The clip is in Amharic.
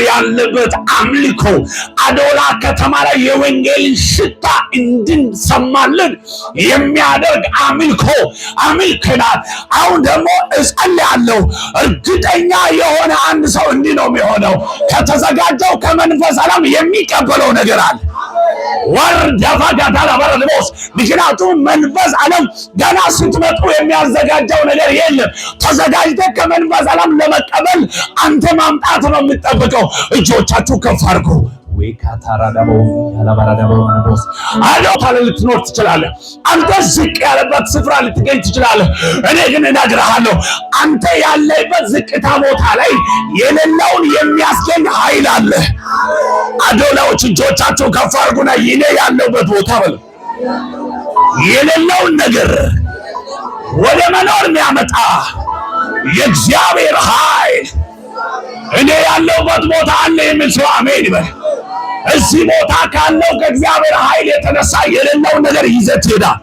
ያለበት አምልኮ አዶላ ከተማ ላይ የወንጌልን ሽታ እንድንሰማልን የሚያደርግ አምልኮ አምልከናል። አሁን ደግሞ እጸልያለሁ። እርግጠኛ የሆነ አንድ ሰው እንዲህ ነው የሚሆነው፣ ከተዘጋጀው ከመንፈስ ዓለም የሚቀበለው ነገር አለ። ወርደፋ ጋታላ በረድቦስ ምክንያቱም መንፈስ ዓለም ገና ስትመጡ የሚያዘጋጀው ነገር የለም። ተዘጋጅተህ ከመንፈስ ዓለም ለመቀበል አንተ ማምጣት ነው የምትጠብቀው። እጆቻችሁ ከፍ አድርጉ። ወይካታራዳቦ ያላባራዳቦ ነቦስ አለው ታለ ልትኖር ትችላለህ። አንተ ዝቅ ያለበት ስፍራ ልትገኝ ትችላለህ። እኔ ግን እነግርሃለሁ አንተ ያለበት ዝቅታ ቦታ ላይ የሌለውን የሚያስገኝ ኃይል አለ። አዶላዎች እጆቻቸው ከፍ አድርጉና ይኔ ያለበት ቦታ በል የሌለውን ነገር ወደ መኖር የሚያመጣ የእግዚአብሔር ኃይል እኔ ያለበት ቦታ አለ የሚል ሰው አሜን ይበል። እዚህ ቦታ ካለው ከእግዚአብሔር ኃይል የተነሳ የሌለውን ነገር ይዘት ይሄዳል።